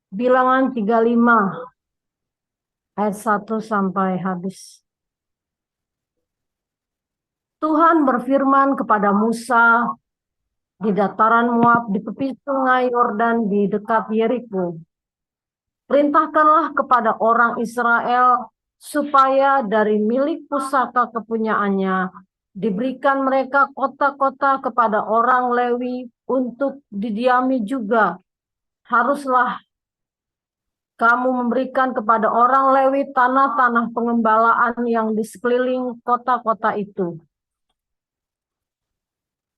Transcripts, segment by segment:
Bilangan 35 ayat 1 sampai habis. Tuhan berfirman kepada Musa di dataran Moab di tepi sungai Yordan di dekat Yeriko. Perintahkanlah kepada orang Israel supaya dari milik pusaka kepunyaannya diberikan mereka kota-kota kepada orang Lewi untuk didiami juga. Haruslah kamu memberikan kepada orang Lewi tanah-tanah pengembalaan yang di sekeliling kota-kota itu.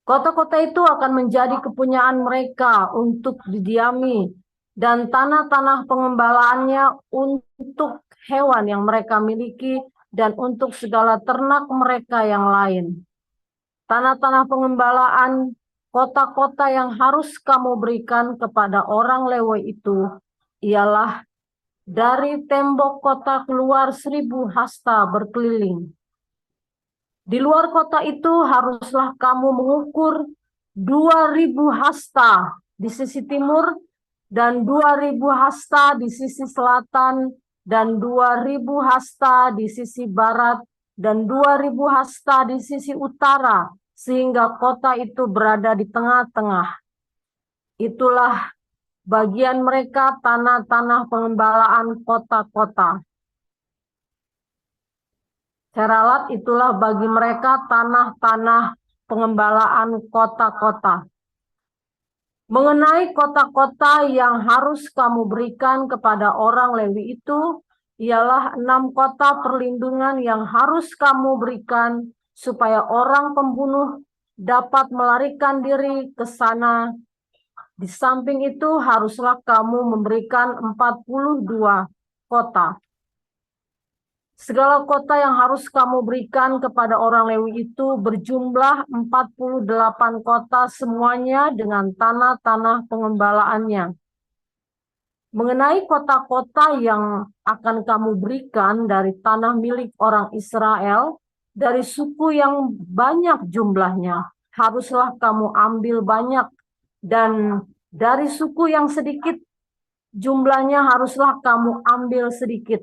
Kota-kota itu akan menjadi kepunyaan mereka untuk didiami, dan tanah-tanah pengembalaannya untuk hewan yang mereka miliki dan untuk segala ternak mereka yang lain. Tanah-tanah pengembalaan kota-kota yang harus kamu berikan kepada orang Lewi itu ialah dari tembok kota keluar 1.000 hasta berkeliling. Di luar kota itu haruslah kamu mengukur 2.000 hasta di sisi timur dan 2.000 hasta di sisi selatan dan 2.000 hasta di sisi barat dan 2.000 hasta di sisi utara, sehingga kota itu berada di tengah-tengah. Itulah bagian mereka tanah-tanah pengembalaan kota-kota. Seralat itulah bagi mereka tanah-tanah pengembalaan kota-kota. Mengenai kota-kota yang harus kamu berikan kepada orang Lewi itu, ialah 6 kota perlindungan yang harus kamu berikan supaya orang pembunuh dapat melarikan diri ke sana. Di samping itu haruslah kamu memberikan 42 kota. Segala kota yang harus kamu berikan kepada orang Lewi itu berjumlah 48 kota semuanya dengan tanah-tanah pengembalaannya. Mengenai kota-kota yang akan kamu berikan dari tanah milik orang Israel, dari suku yang banyak jumlahnya, haruslah kamu ambil banyak, dan dari suku yang sedikit jumlahnya haruslah kamu ambil sedikit.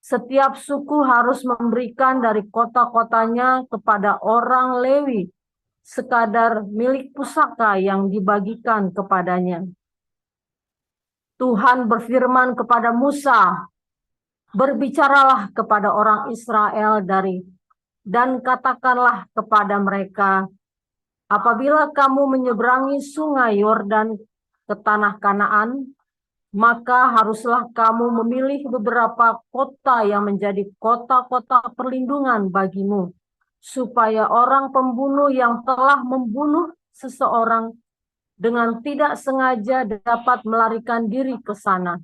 Setiap suku harus memberikan dari kota-kotanya kepada orang Lewi sekadar milik pusaka yang dibagikan kepadanya. Tuhan berfirman kepada Musa, berbicaralah kepada orang Israel dan katakanlah kepada mereka, apabila kamu menyeberangi sungai Yordan ke tanah Kanaan, maka haruslah kamu memilih beberapa kota yang menjadi kota-kota perlindungan bagimu, supaya orang pembunuh yang telah membunuh seseorang dengan tidak sengaja dapat melarikan diri ke sana.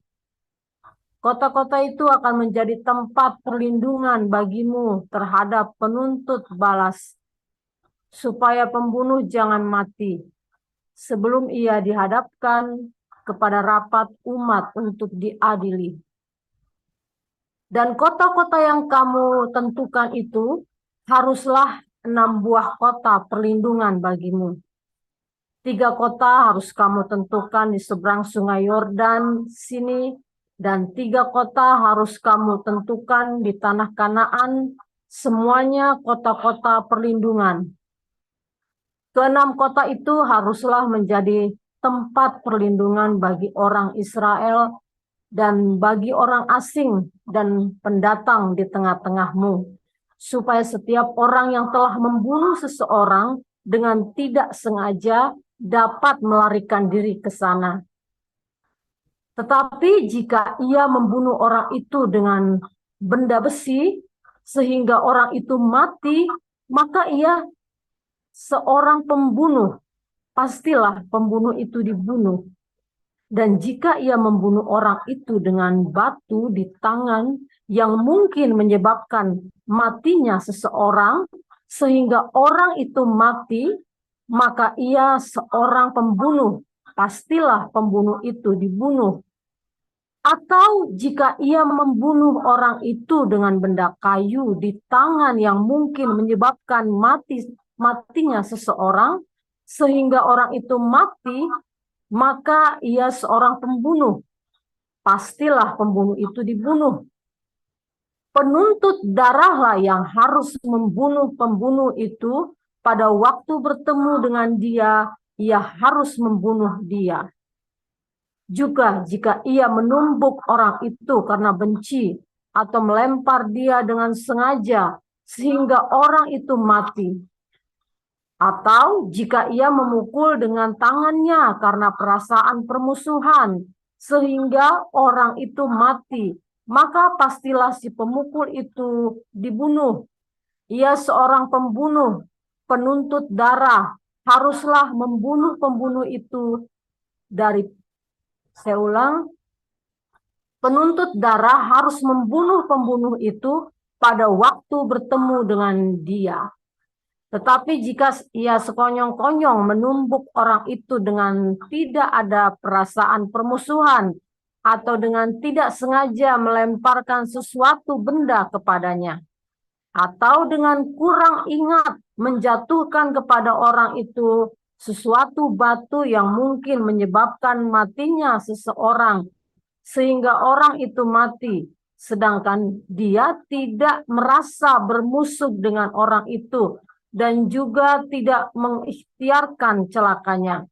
Kota-kota itu akan menjadi tempat perlindungan bagimu terhadap penuntut balas, supaya pembunuh jangan mati sebelum ia dihadapkan kepada rapat umat untuk diadili. Dan kota-kota yang kamu tentukan itu haruslah 6 buah kota perlindungan bagimu. 3 kota harus kamu tentukan di seberang sungai Yordan sini, dan 3 kota harus kamu tentukan di tanah Kanaan, semuanya kota-kota perlindungan. Ke-6 kota itu haruslah menjadi tempat perlindungan bagi orang Israel dan bagi orang asing dan pendatang di tengah-tengahmu, supaya setiap orang yang telah membunuh seseorang dengan tidak sengaja dapat melarikan diri ke sana. Tetapi jika ia membunuh orang itu dengan benda besi sehingga orang itu mati, maka ia seorang pembunuh, pastilah pembunuh itu dibunuh. Dan jika ia membunuh orang itu dengan batu di tangan yang mungkin menyebabkan matinya seseorang, sehingga orang itu mati, maka ia seorang pembunuh, pastilah pembunuh itu dibunuh. Atau jika ia membunuh orang itu dengan benda kayu di tangan yang mungkin menyebabkan matinya seseorang, sehingga orang itu mati, maka ia seorang pembunuh, pastilah pembunuh itu dibunuh. Penuntut darahlah yang harus membunuh pembunuh itu. Pada waktu bertemu dengan dia, ia harus membunuh dia. Juga jika ia menumbuk orang itu karena benci atau melempar dia dengan sengaja sehingga orang itu mati. Atau jika ia memukul dengan tangannya karena perasaan permusuhan sehingga orang itu mati, maka pastilah si pemukul itu dibunuh. Ia seorang pembunuh, penuntut darah, haruslah membunuh pembunuh itu dari, saya ulang, penuntut darah harus membunuh pembunuh itu pada waktu bertemu dengan dia. Tetapi jika ia sekonyong-konyong menumbuk orang itu dengan tidak ada perasaan permusuhan atau dengan tidak sengaja melemparkan sesuatu benda kepadanya, atau dengan kurang ingat menjatuhkan kepada orang itu sesuatu batu yang mungkin menyebabkan matinya seseorang, sehingga orang itu mati, sedangkan dia tidak merasa bermusuh dengan orang itu dan juga tidak mengikhtiarkan celakanya,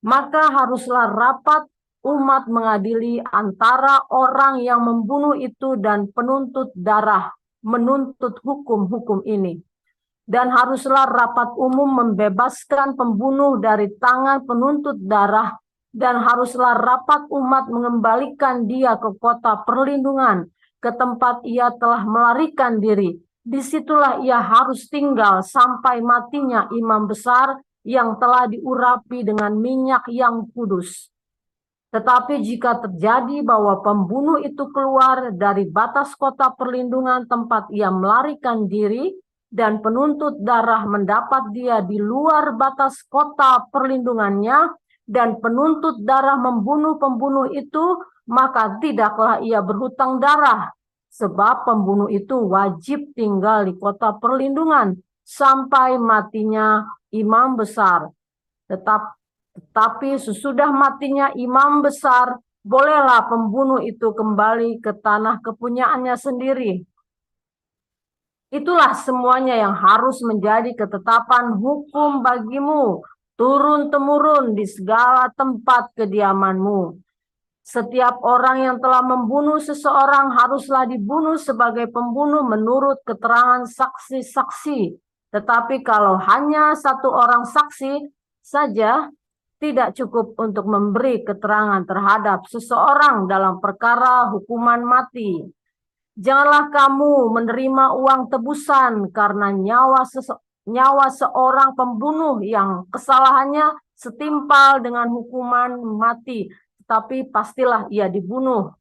maka haruslah rapat umat mengadili antara orang yang membunuh itu dan penuntut darah menuntut hukum-hukum ini. Dan haruslah rapat umum membebaskan pembunuh dari tangan penuntut darah, dan haruslah rapat umat mengembalikan dia ke kota perlindungan, ke tempat ia telah melarikan diri. Disitulah ia harus tinggal sampai matinya imam besar yang telah diurapi dengan minyak yang kudus. Tetapi jika terjadi bahwa pembunuh itu keluar dari batas kota perlindungan tempat ia melarikan diri, dan penuntut darah mendapat dia di luar batas kota perlindungannya, dan penuntut darah membunuh pembunuh itu, maka tidaklah ia berhutang darah, sebab pembunuh itu wajib tinggal di kota perlindungan sampai matinya imam besar. Tetapi sesudah matinya imam besar, bolehlah pembunuh itu kembali ke tanah kepunyaannya sendiri. Itulah semuanya yang harus menjadi ketetapan hukum bagimu, turun-temurun di segala tempat kediamanmu. Setiap orang yang telah membunuh seseorang haruslah dibunuh sebagai pembunuh menurut keterangan saksi-saksi. Tetapi kalau hanya satu orang saksi saja, tidak cukup untuk memberi keterangan terhadap seseorang dalam perkara hukuman mati. Janganlah kamu menerima uang tebusan karena nyawa seorang pembunuh yang kesalahannya setimpal dengan hukuman mati, tetapi pastilah ia dibunuh.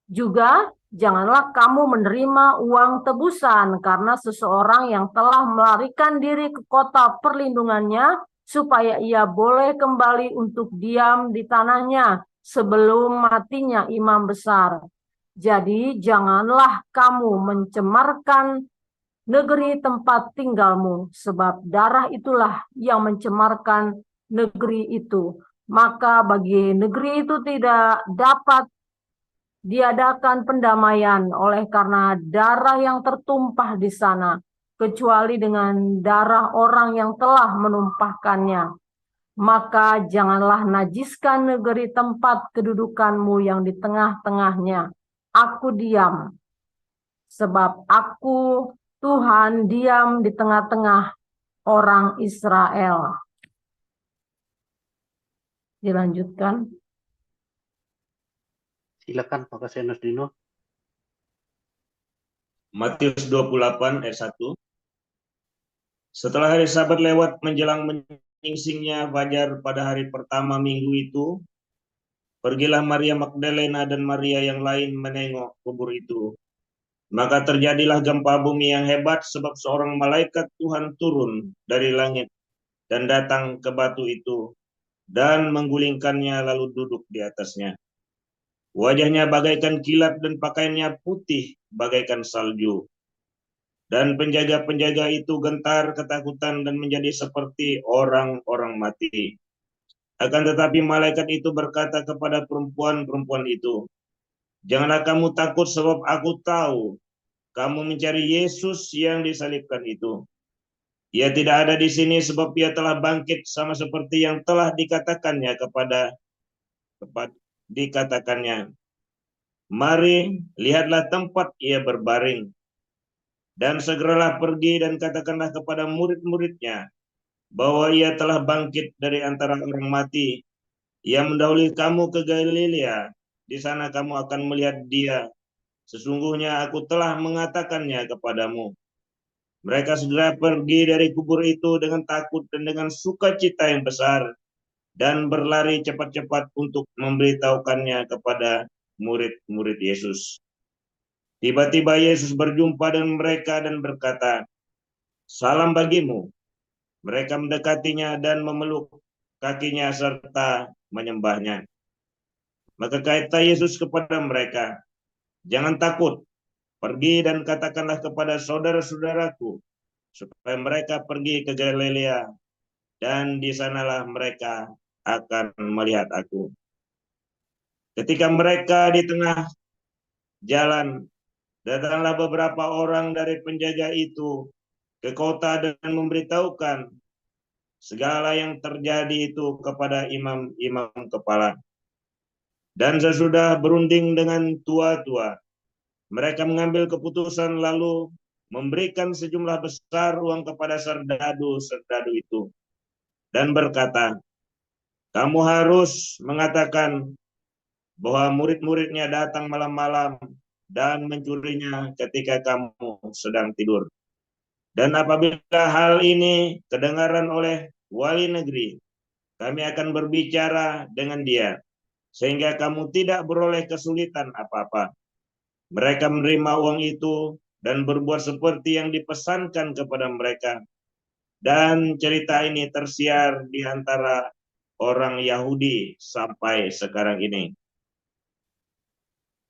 Juga janganlah kamu menerima uang tebusan karena seseorang yang telah melarikan diri ke kota perlindungannya supaya ia boleh kembali untuk diam di tanahnya sebelum matinya imam besar. Jadi janganlah kamu mencemarkan negeri tempat tinggalmu, sebab darah itulah yang mencemarkan negeri itu. Maka bagi negeri itu tidak dapat diadakan pendamaian oleh karena darah yang tertumpah di sana, kecuali dengan darah orang yang telah menumpahkannya. Maka janganlah najiskan negeri tempat kedudukanmu yang di tengah-tengahnya. Aku diam, sebab aku Tuhan diam di tengah-tengah orang Israel. Dilanjutkan. Silakan Pak Kasenus Dino. Matius 28 ayat 1. Setelah hari Sabat lewat menjelang menyingsingnya fajar pada hari pertama minggu itu, pergilah Maria Magdalena dan Maria yang lain menengok kubur itu. Maka terjadilah gempa bumi yang hebat sebab seorang malaikat Tuhan turun dari langit dan datang ke batu itu dan menggulingkannya lalu duduk di atasnya. Wajahnya bagaikan kilat dan pakaiannya putih bagaikan salju. Dan penjaga-penjaga itu gentar ketakutan dan menjadi seperti orang-orang mati. Akan tetapi malaikat itu berkata kepada perempuan-perempuan itu, Janganlah kamu takut sebab aku tahu kamu mencari Yesus yang disalibkan itu. Ia tidak ada di sini sebab ia telah bangkit sama seperti yang telah dikatakannya. Mari, lihatlah tempat ia berbaring. Dan segeralah pergi dan katakanlah kepada murid-muridnya bahwa ia telah bangkit dari antara orang mati. Ia mendahului kamu ke Galilea. Di sana kamu akan melihat dia. Sesungguhnya aku telah mengatakannya kepadamu. Mereka segera pergi dari kubur itu dengan takut dan dengan sukacita yang besar, dan berlari cepat-cepat untuk memberitahukannya kepada murid-murid Yesus. Tiba-tiba Yesus berjumpa dengan mereka dan berkata, "Salam bagimu." Mereka mendekatinya dan memeluk kakinya serta menyembahnya. Maka kata Yesus kepada mereka, "Jangan takut, pergi dan katakanlah kepada saudara-saudaraku supaya mereka pergi ke Galilea, dan di sanalah mereka akan melihat aku." Ketika mereka di tengah jalan, datanglah beberapa orang dari penjaga itu ke kota dan memberitahukan segala yang terjadi itu kepada imam-imam kepala. Dan sesudah berunding dengan tua-tua, mereka mengambil keputusan lalu memberikan sejumlah besar uang kepada serdadu-serdadu itu dan berkata, "Kamu harus mengatakan bahwa murid-muridnya datang malam-malam dan mencurinya ketika kamu sedang tidur. Dan apabila hal ini kedengaran oleh wali negeri, kami akan berbicara dengan dia, sehingga kamu tidak beroleh kesulitan apa-apa." Mereka menerima uang itu dan berbuat seperti yang dipesankan kepada mereka. Dan cerita ini tersiar di antara orang Yahudi sampai sekarang ini.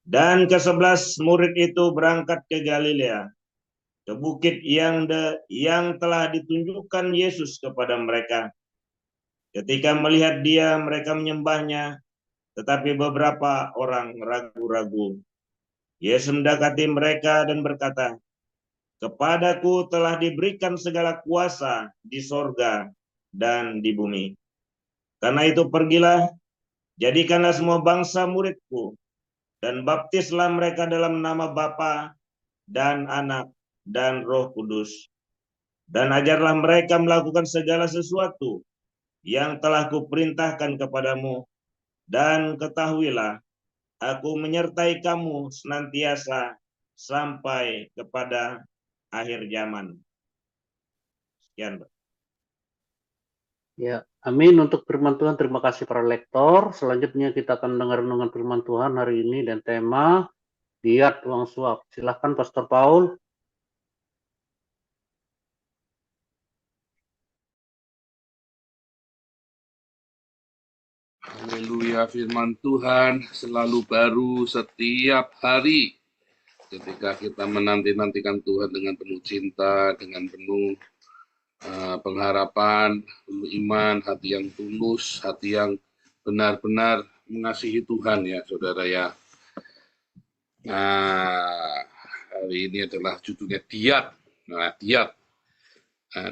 Dan ke-11 murid itu berangkat ke Galilea, ke bukit yang telah ditunjukkan Yesus kepada mereka. Ketika melihat dia, mereka menyembahnya, tetapi beberapa orang ragu-ragu. Yesus mendekati mereka dan berkata, "Kepadaku telah diberikan segala kuasa di sorga dan di bumi. Karena itu pergilah, jadikanlah semua bangsa muridku, dan baptislah mereka dalam nama Bapa dan Anak dan Roh Kudus. Dan ajarlah mereka melakukan segala sesuatu yang telah kuperintahkan kepadamu. Dan ketahuilah, aku menyertai kamu senantiasa sampai kepada akhir zaman." Sekian, Pak. Ya, amin untuk firman Tuhan. Terima kasih para lektor. Selanjutnya kita akan dengar renungan firman Tuhan hari ini dan tema diat uang suap. Silahkan Pastor Paul. Haleluya, firman Tuhan selalu baru setiap hari. Ketika kita menanti-nantikan Tuhan dengan penuh cinta, dengan penuh pengharapan, penuh iman, hati yang tulus, hati yang benar-benar mengasihi Tuhan ya saudara ya. Nah, hari ini adalah judulnya diat. Nah, diat.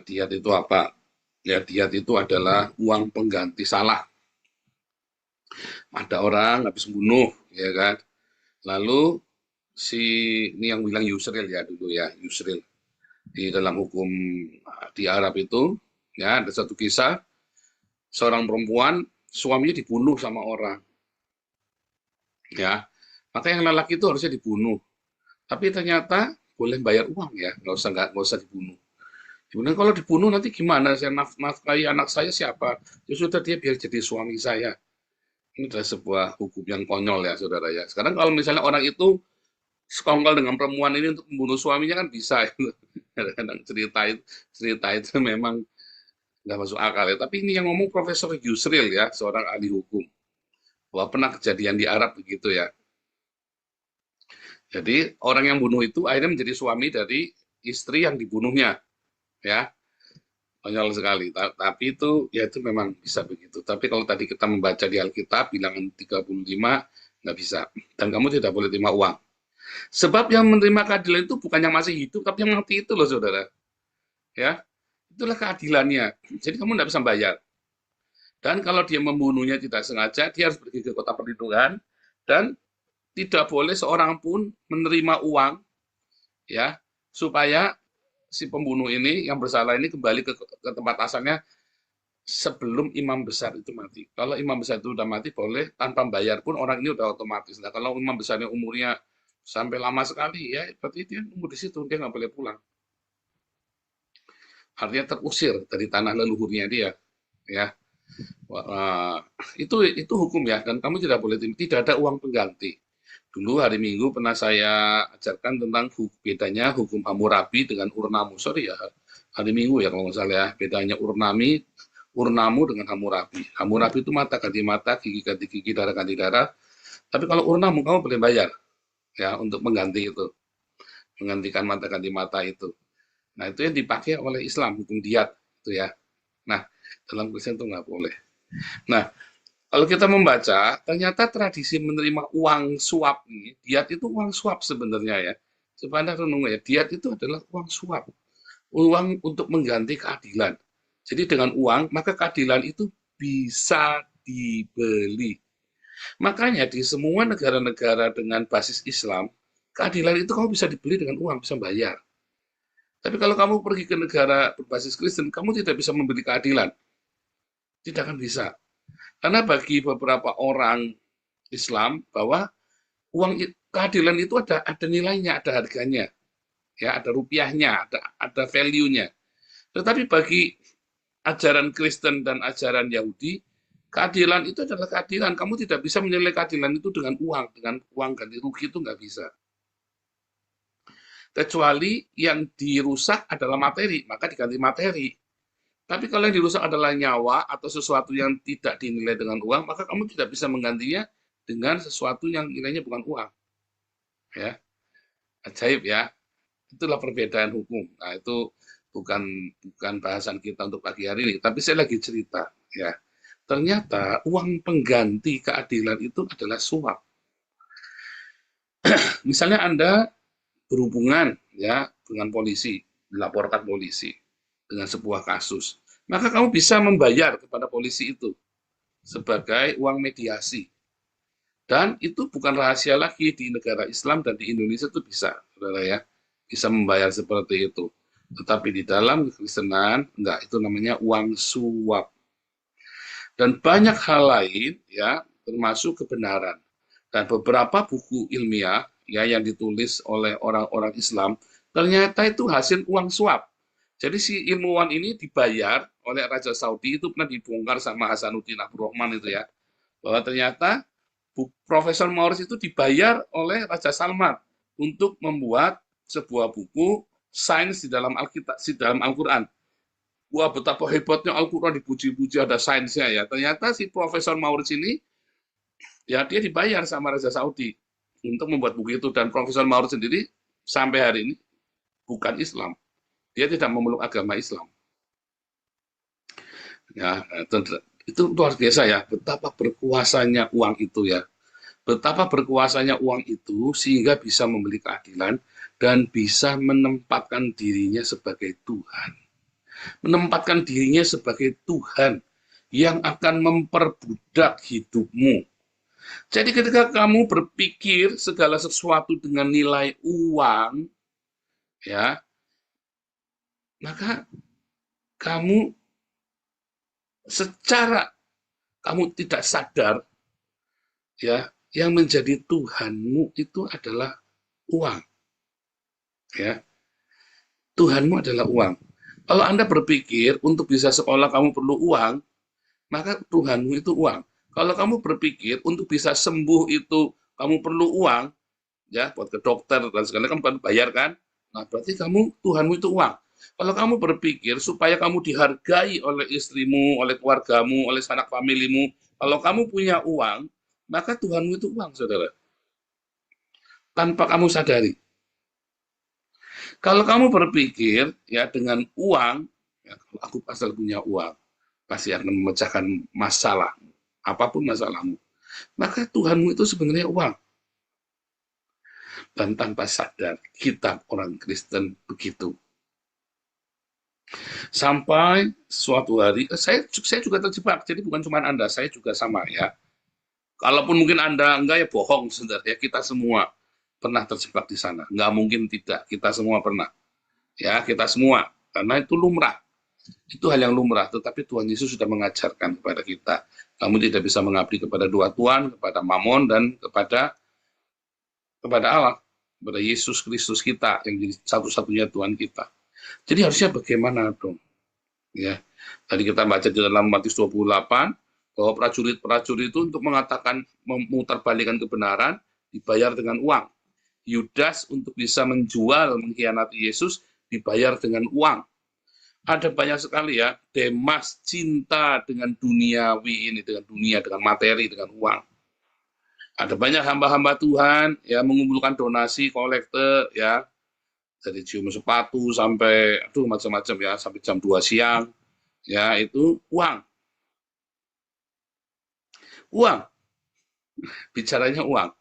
Diat itu apa? Ya, diat itu adalah uang pengganti salah. Ada orang habis bunuh, ya kan? Lalu ini yang bilang Yusril ya dulu ya, Yusril. Di dalam hukum di Arab itu, ya ada satu kisah, seorang perempuan suaminya dibunuh sama orang. Ya, maka yang lelaki itu harusnya dibunuh. Tapi ternyata boleh bayar uang ya, nggak usah dibunuh. Kemudian kalau dibunuh nanti gimana? Saya nafkahi anak saya siapa? Ya sudah, dia biar jadi suami saya. Ini adalah sebuah hukum yang konyol ya saudara ya. Sekarang kalau misalnya orang itu sekongkol dengan perempuan ini untuk membunuh suaminya kan bisa. Kadang-kadang cerita itu memang nggak masuk akal ya. Tapi ini yang ngomong Profesor Yusril ya, seorang ahli hukum. Bahwa pernah kejadian di Arab begitu ya. Jadi orang yang bunuh itu akhirnya menjadi suami dari istri yang dibunuhnya. Ya, konyol sekali. Tapi itu ya itu memang bisa begitu. Tapi kalau tadi kita membaca di Alkitab bilangan 35, nggak bisa. Dan kamu tidak boleh terima uang. Sebab yang menerima keadilan itu bukan yang masih hidup, tapi yang mati itu loh, saudara. Ya, itulah keadilannya. Jadi kamu nggak bisa bayar. Dan kalau dia membunuhnya tidak sengaja, dia harus pergi ke kota perlindungan dan tidak boleh seorang pun menerima uang, ya, supaya si pembunuh ini yang bersalah ini kembali ke tempat asalnya sebelum imam besar itu mati. Kalau imam besar itu udah mati, boleh tanpa bayar pun orang ini udah otomatis. Nah, kalau imam besarnya umurnya sampai lama sekali, ya berarti dia umur di situ, dia nggak boleh pulang. Artinya terusir dari tanah leluhurnya dia, ya. Itu hukum ya, dan kamu tidak boleh, tidak ada uang pengganti. Dulu hari Minggu pernah saya ajarkan tentang bedanya hukum Hammurabi dengan Urnamu. Sorry ya, hari Minggu ya kalau nggak salah ya, bedanya Urnamu dengan Hammurabi. Hammurabi itu mata ganti mata, gigi ganti gigi, darah ganti darah. Tapi kalau Urnamu kamu boleh bayar ya untuk mengganti itu, menggantikan mata ganti mata itu. Nah itu yang dipakai oleh Islam, hukum diat itu ya. Nah dalam Kristen itu nggak boleh. Nah kalau kita membaca, ternyata tradisi menerima uang suap ini, diat itu uang suap sebenarnya ya. Coba Anda renung ya, diat itu adalah uang suap, uang untuk mengganti keadilan. Jadi dengan uang, maka keadilan itu bisa dibeli. Makanya di semua negara-negara dengan basis Islam, keadilan itu kamu bisa dibeli dengan uang, bisa bayar. Tapi kalau kamu pergi ke negara berbasis Kristen, kamu tidak bisa membeli keadilan. Tidak akan bisa. Karena bagi beberapa orang Islam bahwa keadilan itu ada nilainya, ada harganya, ya, ada rupiahnya, ada value-nya. Tetapi bagi ajaran Kristen dan ajaran Yahudi, keadilan itu adalah keadilan. Kamu tidak bisa menilai keadilan itu dengan uang ganti rugi itu nggak bisa. Kecuali yang dirusak adalah materi, maka diganti materi. Tapi kalau yang dirusak adalah nyawa atau sesuatu yang tidak dinilai dengan uang, maka kamu tidak bisa menggantinya dengan sesuatu yang nilainya bukan uang. Ya, ajaib ya. Itulah perbedaan hukum. Nah, itu bukan bahasan kita untuk pagi hari ini, tapi saya lagi cerita ya. Ternyata uang pengganti keadilan itu adalah suap. Misalnya Anda berhubungan ya dengan polisi, dilaporkan polisi dengan sebuah kasus, maka kamu bisa membayar kepada polisi itu sebagai uang mediasi. Dan itu bukan rahasia lagi di negara Islam dan di Indonesia itu bisa, saudara ya, bisa membayar seperti itu. Tetapi di dalam kekristenan enggak, itu namanya uang suap. Dan banyak hal lain ya, termasuk kebenaran. Dan beberapa buku ilmiah ya yang ditulis oleh orang-orang Islam ternyata itu hasil uang suap. Jadi si ilmuwan ini dibayar oleh Raja Saudi, itu pernah dibongkar sama Hasanuddin Abdurrahman itu ya, bahwa ternyata Profesor Maurits itu dibayar oleh Raja Salman untuk membuat sebuah buku sains di dalam Alkitab, di dalam Al-Quran. Wah, betapa hebatnya Al-Quran, dipuji-puji ada sainsnya ya. Ternyata si Profesor Maurits ini ya dia dibayar sama Raja Saudi untuk membuat buku itu, dan Profesor Maurits sendiri sampai hari ini bukan Islam. Dia tidak memeluk agama Islam. Ya, itu luar biasa ya, betapa berkuasanya uang itu ya. Betapa berkuasanya uang itu sehingga bisa membeli keadilan dan bisa menempatkan dirinya sebagai Tuhan. Menempatkan dirinya sebagai Tuhan yang akan memperbudak hidupmu. Jadi ketika kamu berpikir segala sesuatu dengan nilai uang, ya, maka kamu secara kamu tidak sadar ya, yang menjadi Tuhanmu itu adalah uang. Ya. Tuhanmu adalah uang. Kalau Anda berpikir untuk bisa sekolah kamu perlu uang, maka Tuhanmu itu uang. Kalau kamu berpikir untuk bisa sembuh itu kamu perlu uang, ya, buat ke dokter dan segala kamu bayar kan? Nah, berarti Tuhanmu itu uang. Kalau kamu berpikir supaya kamu dihargai oleh istrimu, oleh keluargamu, oleh sanak familimu, kalau kamu punya uang, maka Tuhanmu itu uang, saudara. Tanpa kamu sadari. Kalau kamu berpikir ya dengan uang, ya, kalau aku asal punya uang, pasti akan memecahkan masalah, apapun masalahmu. maka Tuhanmu itu sebenarnya uang. Dan tanpa sadar, kita orang Kristen begitu. Sampai suatu hari, saya juga terjebak, jadi bukan cuma Anda, saya juga sama ya. Kalaupun mungkin Anda enggak, ya bohong sebenarnya, kita semua pernah terjebak di sana. Enggak mungkin tidak, kita semua pernah. Ya, kita semua, karena itu lumrah. Itu hal yang lumrah, tetapi Tuhan Yesus sudah mengajarkan kepada kita. Kamu tidak bisa mengabdi kepada dua Tuhan, kepada Mamon dan kepada Allah, kepada Yesus Kristus kita yang jadi satu-satunya Tuhan kita. Jadi harusnya bagaimana dong? Ya, tadi kita baca di dalam Matius 28 bahwa prajurit-prajurit itu untuk mengatakan memutarbalikkan kebenaran dibayar dengan uang. Yudas untuk bisa menjual, mengkhianati Yesus dibayar dengan uang. Ada banyak sekali ya, Demas cinta dengan duniawi ini, dengan dunia, dengan materi, dengan uang. Ada banyak hamba-hamba Tuhan ya mengumpulkan donasi, kolektor ya, dari cium sepatu sampai macam-macam ya, sampai jam 2 siang ya, itu uang. Uang. Bicaranya uang.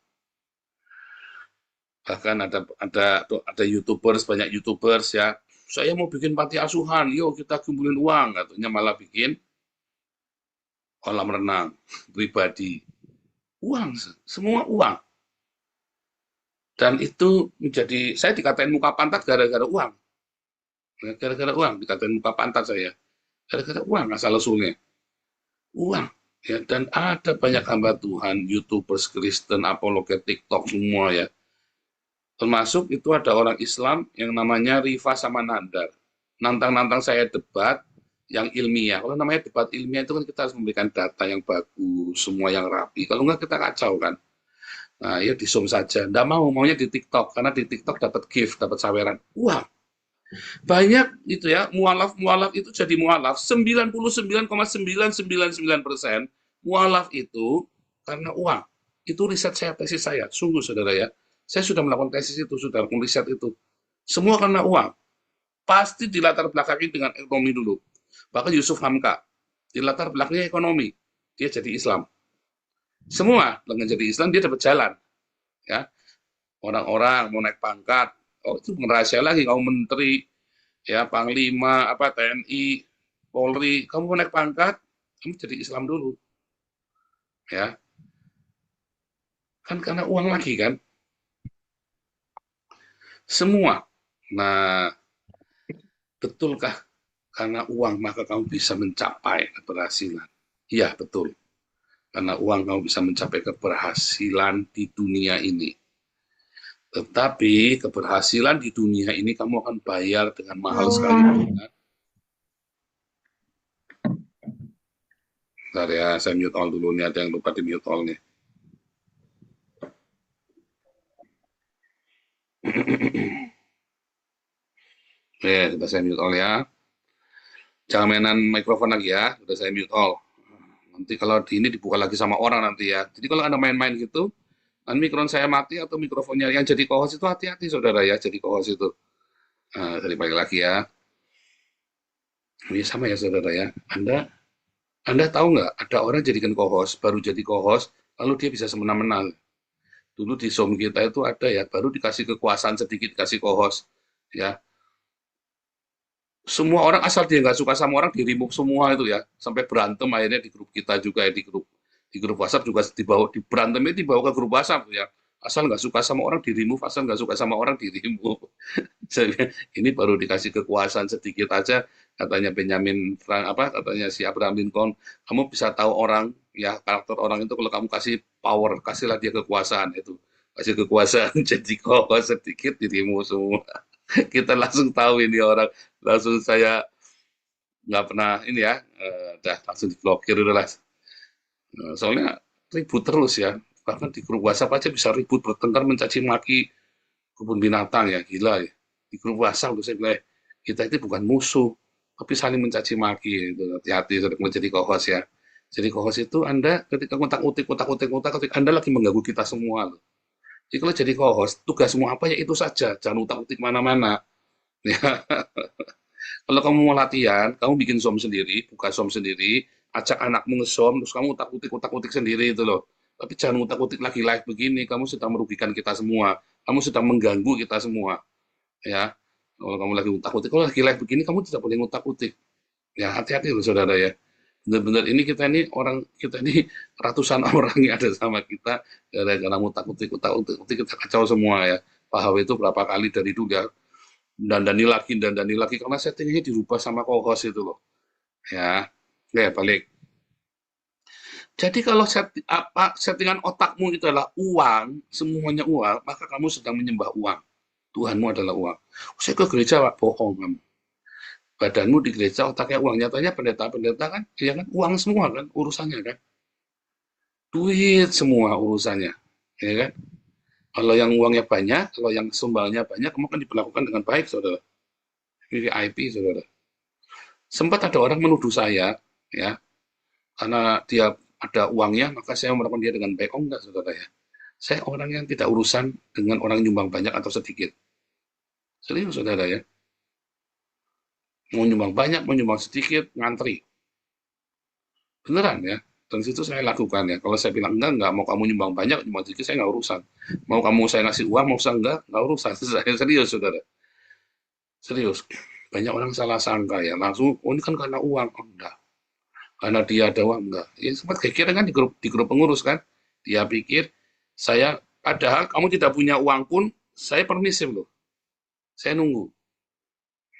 Bahkan ada YouTubers, banyak YouTubers ya, saya mau bikin panti asuhan, yuk kita kumpulin uang, katanya malah bikin kolam renang pribadi. Uang, semua uang. Dan itu menjadi, saya dikatain muka pantat gara-gara uang. Gara-gara uang, dikatain muka pantat saya. Gara-gara uang asal-usulnya. Uang. Ya, dan ada banyak hamba Tuhan, YouTubers, Kristen, apologet, TikTok, semua ya. Termasuk itu ada orang Islam yang namanya Rifa sama Nandar. Nantang-nantang saya debat yang ilmiah. Kalau namanya debat ilmiah itu kan kita harus memberikan data yang bagus, semua yang rapi. Kalau enggak kita kacau kan. Nah, ya di Zoom saja. Nggak maunya di TikTok. Karena di TikTok dapat gift, dapat saweran. Wah, banyak itu ya, mualaf itu jadi mualaf. 99,999% mualaf itu karena uang. Itu riset saya, tesis saya. Sungguh, saudara ya. Saya sudah melakukan tesis itu, sudah melakukan riset itu. Semua karena uang. Pasti dilatar belakangi dengan ekonomi dulu. Bahkan Yusuf Hamka, dilatar belakangnya ekonomi. Dia jadi Islam. Semua dengan jadi Islam dia dapat jalan, ya. Orang-orang mau naik pangkat, oh itu rahasia lagi, kamu menteri, ya panglima, apa TNI, Polri, kamu mau naik pangkat, kamu jadi Islam dulu, ya. Kan karena uang lagi kan, semua. Nah, betulkah karena uang maka kamu bisa mencapai keberhasilan? Iya betul. Karena uang kamu bisa mencapai keberhasilan di dunia ini. Tetapi keberhasilan di dunia ini kamu akan bayar dengan mahal sekali. Bentar ya, saya mute all dulu nih, ada yang lupa di mute all nih. Sudah saya mute all ya. Jangan mainan mikrofon lagi ya, sudah saya mute all. Nanti kalau di ini dibuka lagi sama orang nanti ya. Jadi kalau Anda main-main gitu, dan mikrofon saya mati atau mikrofonnya yang jadi co-host itu hati-hati saudara ya, jadi co-host itu. Nah, dari balik lagi ya. Ini sama ya saudara ya. Anda tahu nggak ada orang jadikan co-host, baru jadi co-host, lalu dia bisa semena-mena. Dulu di Zoom kita itu ada ya, baru dikasih kekuasaan sedikit, dikasih co-host. Ya, semua orang asal dia nggak suka sama orang di remove semua itu ya, sampai berantem akhirnya di grup kita juga ya, di grup WhatsApp juga dibawa, di berantemnya dibawa ke grup WhatsApp ya, asal nggak suka sama orang di remove, asal nggak suka sama orang di remove. Ini baru dikasih kekuasaan sedikit aja, katanya Benjamin katanya si Abraham Lincoln, kamu bisa tahu orang ya, karakter orang itu kalau kamu kasih power, kasihlah dia kekuasaan itu, kasih kekuasaan jadi kok sedikit di remove semua. Kita langsung tahu ini orang, langsung saya nggak pernah ini ya, udah langsung diblokir udah lah. Soalnya ribut terus ya, bahkan di grup WhatsApp aja bisa ribut, bertengkar, mencaci maki kebun binatang ya, gila ya. Di grup WhatsApp saya bilang, kita itu bukan musuh, tapi saling mencaci maki. Hati-hati mau jadi co-host ya. Jadi co-host itu Anda ketika ngotak-utik, Anda lagi mengganggu kita semua loh. Jadi kalau jadi co-host, tugasmu apa ya itu saja, jangan utak-utik mana-mana. Ya. Kalau kamu mau latihan, kamu bikin Zoom sendiri, buka Zoom sendiri, ajak anakmu nge-Zoom, terus kamu utak-utik sendiri itu loh. Tapi jangan ngutak-ngutik lagi live begini, kamu sedang merugikan kita semua. Kamu sedang mengganggu kita semua. Ya, kalau kamu lagi ngutak-ngutik, kalau lagi live begini, kamu tidak boleh ngutak-ngutik. Ya, hati-hati loh saudara ya. Benar-benar ini kita ini ratusan orang yang ada sama kita gara-gara ngutak-ngutik kita kacau semua ya. Pak Hawe itu berapa kali dari dulu ya, dandani lagi karena settingnya dirubah sama co-host itu loh. Ya, oke balik. Jadi kalau settingan otakmu itu adalah uang, semuanya uang, maka kamu sedang menyembah uang. Tuhanmu adalah uang. Saya ke gereja, Pak, bohong kamu. Badanmu di gereja, otaknya uang. Nyatanya pendeta-pendeta kan, ya kan, uang semua kan, urusannya kan. Duit semua urusannya, ya kan. Kalau yang uangnya banyak, kalau yang sumbangannya banyak, kamu akan diperlakukan dengan baik, saudara. VIP, saudara. Sempat ada orang menuduh saya, ya, karena dia ada uangnya, maka saya melakukan dia dengan baik. Oh enggak, saudara ya. Saya orang yang tidak urusan dengan orang nyumbang banyak atau sedikit. Serius, saudara ya. Mau nyumbang banyak, mau nyumbang sedikit, ngantri. Beneran ya. Dan situ saya lakukan ya. Kalau saya bilang enggak, mau kamu nyumbang banyak, nyumbang sedikit, saya nggak urusan. Mau kamu saya ngasih uang, mau saya nggak urusan. Saya serius, saudara. Serius. Banyak orang salah sangka ya. Langsung, oh ini kan karena uang. Oh enggak. Karena dia ada uang, enggak. Ya sempat kira kan di grup pengurus kan. Dia pikir, padahal kamu tidak punya uang pun, saya permisif loh. Saya nunggu.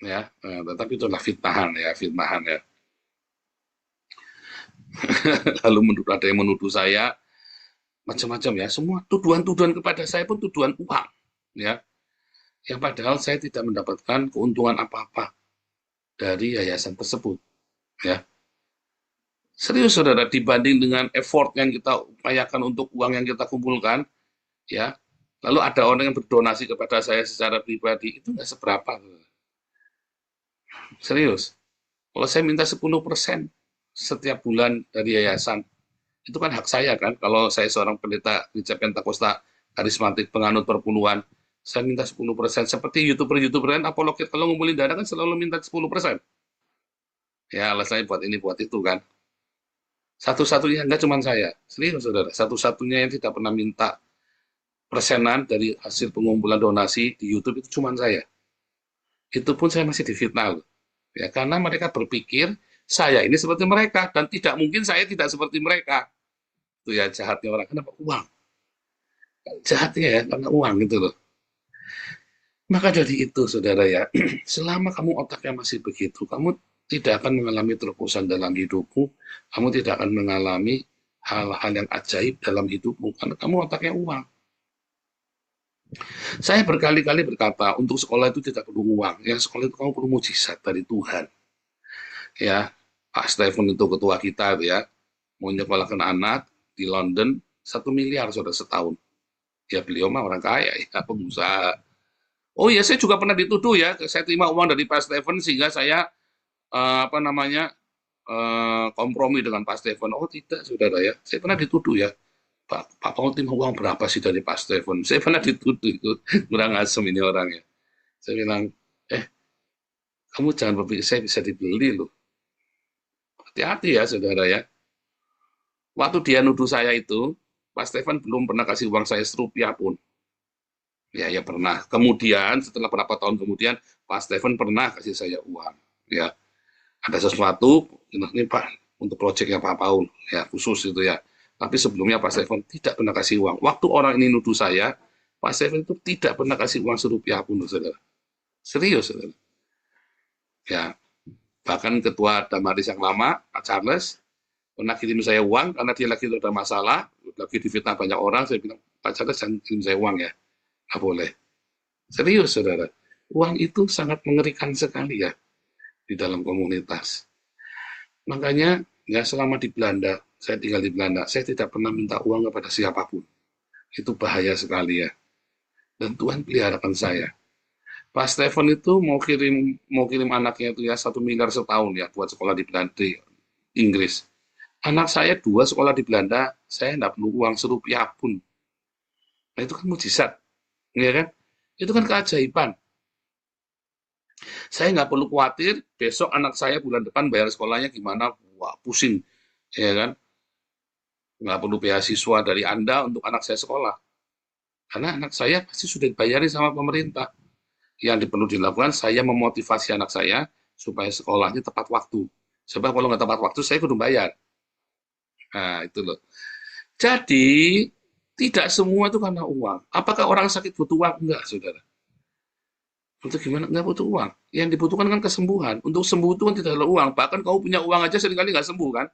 Ya, tetapi itulah fitnahan ya. Lalu ada yang menuduh saya macam-macam ya, semua tuduhan-tuduhan kepada saya pun tuduhan uang ya, yang padahal saya tidak mendapatkan keuntungan apa-apa dari yayasan tersebut ya. Serius saudara, dibanding dengan effort yang kita upayakan untuk uang yang kita kumpulkan ya, lalu ada orang yang berdonasi kepada saya secara pribadi, itu nggak seberapa saudara. Serius, kalau saya minta 10% setiap bulan dari yayasan, itu kan hak saya kan. Kalau saya seorang pendeta gereja Pentakosta karismatik penganut perpuluhan, saya minta 10%. Seperti YouTuber lain, apologet kalau ngumpulin dana kan selalu minta 10%. Ya alasannya buat ini, buat itu kan. Satu-satunya, enggak cuma saya. Serius saudara, satu-satunya yang tidak pernah minta persenan dari hasil pengumpulan donasi di YouTube itu cuma saya. Itu pun saya masih difitnah loh. Ya, karena mereka berpikir saya ini seperti mereka, dan tidak mungkin saya tidak seperti mereka. Itu ya jahatnya orang, kenapa uang? Jahatnya ya, karena uang gitu loh. Maka dari itu, saudara ya, selama kamu otaknya masih begitu, kamu tidak akan mengalami terobosan dalam hidupmu, kamu tidak akan mengalami hal-hal yang ajaib dalam hidupmu, karena kamu otaknya uang. Saya berkali-kali berkata, untuk sekolah itu tidak perlu uang, yang sekolah itu kamu perlu mujizat dari Tuhan. Ya, Pak Stephen itu ketua kita ya, mau nyekolahkan anak di London 1 miliar sudah setahun. Ya beliau mah orang kaya ya, pengusaha. Oh iya, saya juga pernah dituduh ya, saya terima uang dari Pak Stephen sehingga saya kompromi dengan Pak Stephen. Oh tidak, saudara ya, saya pernah dituduh ya. Pak Paul terima uang berapa sih dari Pak Stephen? Saya pernah dituduh itu, kurang asem ini orangnya. Saya bilang, kamu jangan berpikir saya bisa dibeli loh. Hati-hati ya saudara ya. Waktu dia nuduh saya itu, Pak Stephen belum pernah kasih uang saya serupiah pun. Ya pernah. Kemudian setelah berapa tahun kemudian, Pak Stephen pernah kasih saya uang. Ya, ada sesuatu ini Pak untuk proyeknya Pak Paul, ya khusus itu ya. Tapi sebelumnya Pak Stephen tidak pernah kasih uang. Waktu orang ini nuduh saya, Pak Stephen itu tidak pernah kasih uang serupiah pun, saudara. Serius, saudara. Ya, bahkan ketua Damaris yang lama, Pak Charles, pernah kirim saya uang karena dia lagi ada masalah, lagi difitnah banyak orang. Saya bilang, Pak Charles jangan kirim saya uang ya, nggak boleh. Serius, saudara. Uang itu sangat mengerikan sekali ya di dalam komunitas. Makanya ya selama di Belanda, saya tinggal di Belanda, saya tidak pernah minta uang kepada siapapun. Itu bahaya sekali ya. Dan Tuhan peliharakan saya. Pak Stephen itu mau kirim anaknya itu ya 1 miliar setahun ya buat sekolah di Belanda, di Inggris. Anak saya 2 sekolah di Belanda, saya tidak perlu uang serupiah pun. Nah itu kan mujizat, ya kan? Itu kan keajaiban. Saya nggak perlu khawatir besok anak saya bulan depan bayar sekolahnya gimana, wah pusing, ya kan? Nggak perlu beasiswa dari Anda untuk anak saya sekolah. Karena anak saya pasti sudah dibayarin sama pemerintah. Yang perlu dilakukan, saya memotivasi anak saya supaya sekolahnya tepat waktu. Sebab kalau nggak tepat waktu, saya kudu bayar. Nah, itu loh. Jadi, tidak semua itu karena uang. Apakah orang sakit butuh uang? Enggak, saudara. Untuk gimana? Enggak butuh uang. Yang dibutuhkan kan kesembuhan. Untuk sembuh itu kan tidak ada uang. Bahkan kamu punya uang aja seringkali nggak sembuh kan?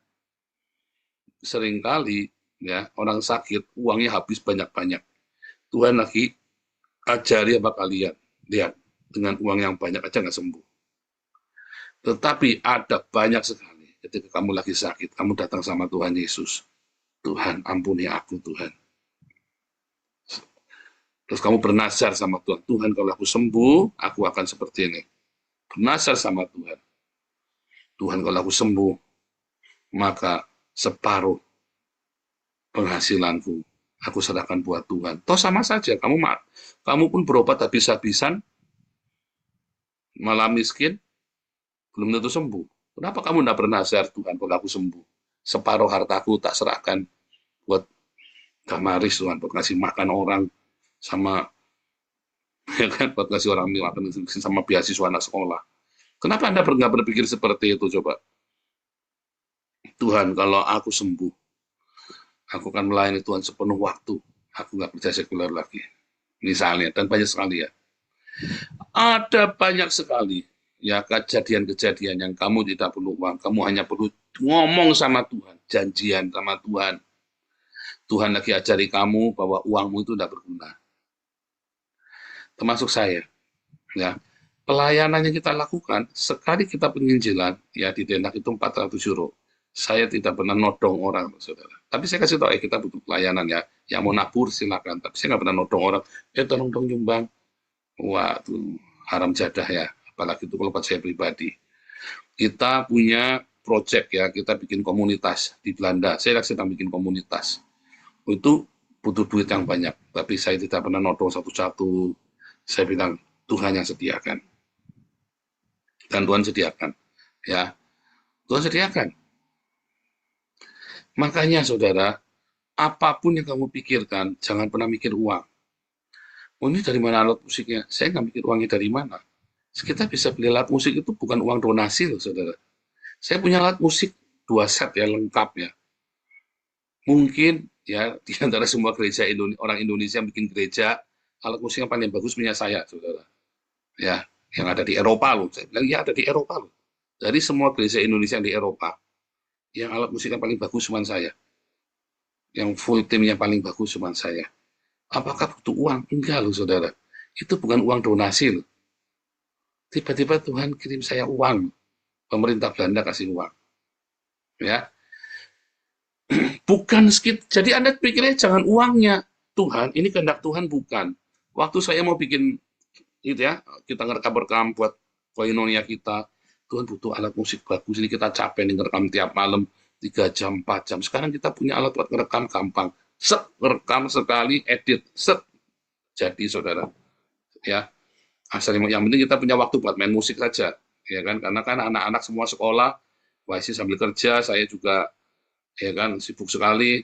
Seringkali ya orang sakit uangnya habis banyak-banyak. Tuhan lagi ajari apa kalian. Lihat, dengan uang yang banyak aja nggak sembuh. Tetapi ada banyak sekali ketika kamu lagi sakit, kamu datang sama Tuhan Yesus. Tuhan, ampuni aku, Tuhan. Terus kamu bernazar sama Tuhan. Tuhan, kalau aku sembuh, aku akan seperti ini. Bernazar sama Tuhan. Tuhan, kalau aku sembuh, maka separuh penghasilanku aku serahkan buat Tuhan. Toh sama saja, kamu pun berobat habis-habisan, malah miskin, belum tentu sembuh. Kenapa kamu tidak bernazar, Tuhan, kalau aku sembuh? Separuh hartaku tak serahkan buat Damaris, Tuhan, buat ngasih makan orang, sama ya kan, buat ngasih orang makan sama beasiswa anak sekolah. Kenapa Anda nggak berpikir seperti itu, coba? Tuhan, kalau aku sembuh, aku akan melayani Tuhan sepenuh waktu. Aku nggak kerja sekuler lagi. Misalnya, dan banyak sekali ya. Ada banyak sekali ya kejadian-kejadian yang kamu tidak perlu uang. Kamu hanya perlu ngomong sama Tuhan, janjian sama Tuhan. Tuhan lagi ajari kamu bahwa uangmu itu tidak berguna. Termasuk saya. Ya. Pelayanan yang kita lakukan, sekali kita penginjilan, ya di Dendak itu 400 euro. Saya tidak pernah nodong orang, saudara. Tapi saya kasih tahu, kita butuh pelayanan ya. Yang mau nabur silakan. Tapi saya nggak pernah nodong orang. Tolong dong nyumbang. Wah, itu haram jadah ya. Apalagi itu kalau buat saya pribadi. Kita punya project ya. Kita bikin komunitas di Belanda. Saya sedang bikin komunitas. Itu butuh duit yang banyak. Tapi saya tidak pernah nodong satu-satu. Saya bilang, Tuhan yang sediakan. Dan Tuhan sediakan. Ya, Tuhan sediakan. Makanya saudara, apapun yang kamu pikirkan, jangan pernah mikir uang. Oh, ini dari mana alat musiknya? Saya nggak mikir uangnya dari mana. Kita bisa beli alat musik itu bukan uang donasi loh, saudara. Saya punya alat musik 2 set ya, lengkap ya. Mungkin ya di antara semua gereja orang Indonesia yang bikin gereja, alat musik yang paling bagus punya saya, saudara. Ya, yang ada di Eropa loh. Saya bilang ya ada di Eropa loh. Dari semua gereja Indonesia yang di Eropa, yang alat musik yang paling bagus cuma saya. Yang full tim yang paling bagus cuma saya. Apakah butuh uang? Enggak loh, saudara. Itu bukan uang donasi loh. Tiba-tiba Tuhan kirim saya uang. Pemerintah Belanda kasih uang. Ya. Bukan skit. Jadi Anda pikirnya jangan uangnya. Tuhan, ini kehendak Tuhan bukan. Waktu saya mau bikin gitu ya, kita ngerekam buat koinonia kita, Tuhan butuh alat musik bagus, ini kita capek nih ngerekam tiap malam 3 jam, 4 jam. Sekarang kita punya alat buat ngerekam gampang. Set, rekam sekali, edit, set. Jadi saudara, ya, asal yang penting kita punya waktu buat main musik saja, ya kan? Karena kan anak-anak semua sekolah, masih sambil kerja, saya juga, ya kan, sibuk sekali.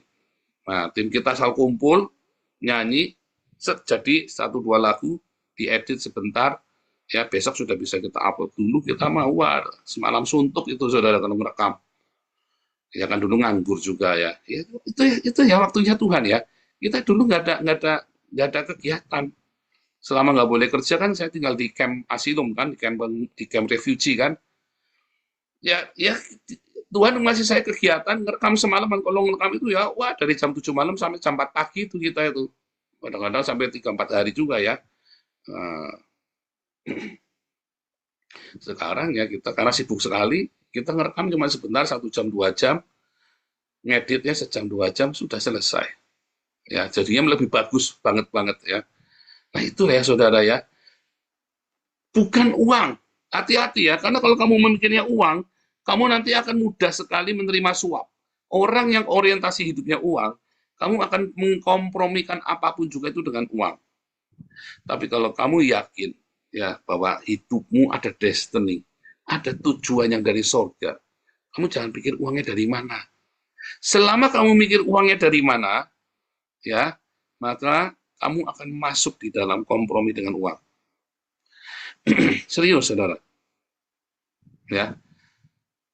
Nah, tim kita selalu kumpul, nyanyi, set, jadi 1-2 lagu, diedit sebentar, ya besok sudah bisa kita upload. Dulu kita mau semalam suntuk itu saudara kalau merekam. Ya kan dulu nganggur juga ya. Itu ya waktunya Tuhan ya. Kita dulu nggak ada kegiatan. Selama nggak boleh kerja kan saya tinggal di camp asilum kan, di camp refugee kan. Ya Tuhan ngasih saya kegiatan ngerekam semalaman. Kalau ngerekam itu ya wah dari jam 7 malam sampai jam 4 pagi itu kita itu. Kadang-kadang sampai 3-4 hari juga ya. Sekarang ya kita karena sibuk sekali, kita ngerekam cuma sebentar 1 jam 2 jam, ngeditnya sejam 2 jam sudah selesai. Ya, jadinya lebih bagus banget ya. Nah, itu ya saudara ya. Bukan uang. Hati-hati ya, karena kalau kamu memikirnya uang, kamu nanti akan mudah sekali menerima suap. Orang yang orientasi hidupnya uang, kamu akan mengkompromikan apapun juga itu dengan uang. Tapi kalau kamu yakin ya bahwa hidupmu ada destiny, ada tujuan yang dari surga, kamu jangan pikir uangnya dari mana. Selama kamu mikir uangnya dari mana, ya, maka kamu akan masuk di dalam kompromi dengan uang. Serius, saudara. Ya,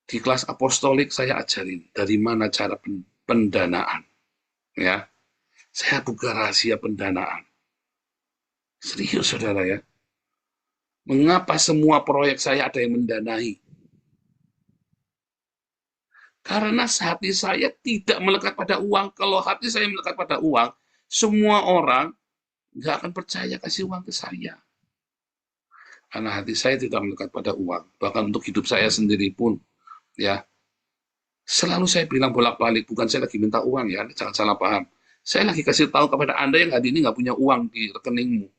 di kelas apostolik saya ajarin dari mana cara pendanaan. Ya, saya buka rahasia pendanaan. Serius, saudara ya. Mengapa semua proyek saya ada yang mendanai? Karena hati saya tidak melekat pada uang. Kalau hati saya melekat pada uang, semua orang nggak akan percaya kasih uang ke saya. Karena hati saya tidak melekat pada uang. Bahkan untuk hidup saya sendiri pun, ya, selalu saya bilang bolak-balik, bukan saya lagi minta uang ya, jangan salah paham. Saya lagi kasih tahu kepada Anda yang hari ini nggak punya uang di rekeningmu.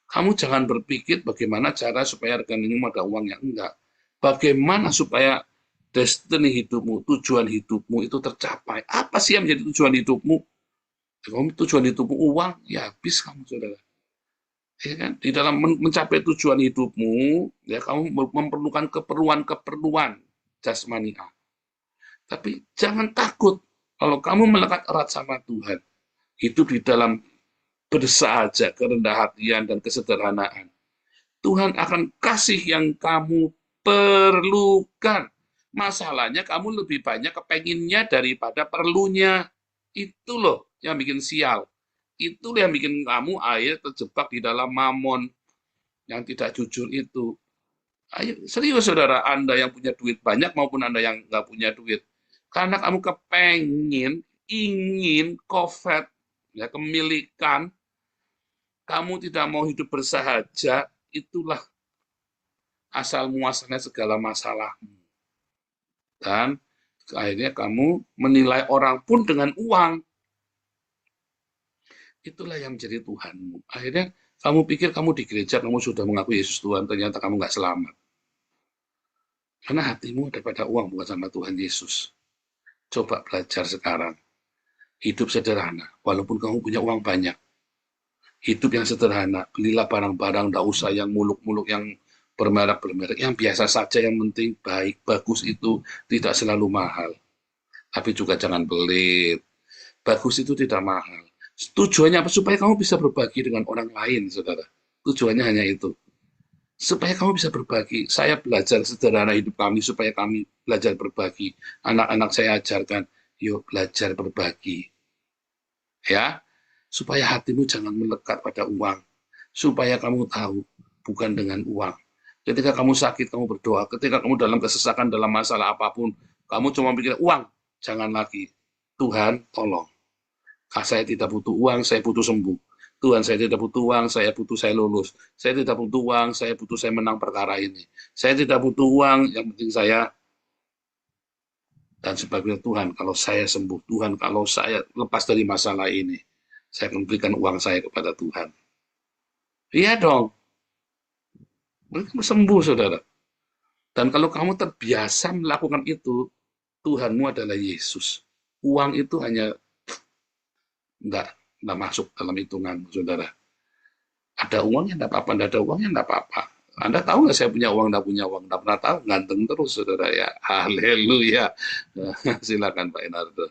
Kamu jangan berpikir bagaimana cara supaya rekeningmu ada uang yang enggak. Bagaimana supaya destiny hidupmu, tujuan hidupmu itu tercapai. Apa sih yang menjadi tujuan hidupmu? Kalau tujuan hidupmu uang, ya habis kamu, saudara. Ya kan? Di dalam mencapai tujuan hidupmu, ya kamu memerlukan keperluan-keperluan jasmania. Tapi jangan takut kalau kamu melekat erat sama Tuhan, hidup di dalam bersahaja, kerendah hatian dan kesederhanaan. Tuhan akan kasih yang kamu perlukan. Masalahnya kamu lebih banyak kepenginnya daripada perlunya. Itu loh yang bikin sial. Itu yang bikin kamu akhirnya terjebak di dalam mamon yang tidak jujur itu. Ayo, serius saudara, Anda yang punya duit banyak maupun Anda yang nggak punya duit. Karena kamu ingin kofet, ya, kemilikan, kamu tidak mau hidup bersahaja, itulah asal muasalnya segala masalahmu. Dan akhirnya kamu menilai orang pun dengan uang. Itulah yang menjadi Tuhanmu. Akhirnya kamu pikir kamu di gereja, kamu sudah mengakui Yesus Tuhan, ternyata kamu nggak selamat. Karena hatimu ada pada uang, bukan sama Tuhan Yesus. Coba belajar sekarang. Hidup sederhana, walaupun kamu punya uang banyak. Hidup yang sederhana, belilah barang-barang, tidak usah yang muluk-muluk, yang bermerek-bermerek, yang biasa saja, yang penting baik, bagus itu tidak selalu mahal. Tapi juga jangan pelit. Bagus itu tidak mahal. Tujuannya apa? Supaya kamu bisa berbagi dengan orang lain, saudara. Tujuannya hanya itu. Supaya kamu bisa berbagi. Saya belajar sederhana hidup kami, supaya kami belajar berbagi. Anak-anak saya ajarkan, yuk belajar berbagi. Ya, supaya hatimu jangan melekat pada uang. Supaya kamu tahu, bukan dengan uang. Ketika kamu sakit, kamu berdoa. Ketika kamu dalam kesesakan, dalam masalah apapun, kamu cuma pikir uang. Jangan lagi. Tuhan, tolong. Saya tidak butuh uang, saya butuh sembuh. Tuhan, saya tidak butuh uang, saya butuh saya lulus. Saya tidak butuh uang, saya butuh saya menang perkara ini. Saya tidak butuh uang, yang penting saya. Dan sebagainya. Tuhan, kalau saya sembuh. Tuhan, kalau saya lepas dari masalah ini, saya akan berikan uang saya kepada Tuhan. Iya dong. Mereka sembuh, saudara. Dan kalau kamu terbiasa melakukan itu, Tuhanmu adalah Yesus. Uang itu hanya enggak masuk dalam hitungan, saudara. Ada uangnya enggak apa-apa, enggak ada uangnya enggak apa-apa. Anda tahu nggak saya punya uang, enggak punya uang? Enggak pernah tahu, ganteng terus, saudara ya. Haleluya. Silakan Pak Enardo.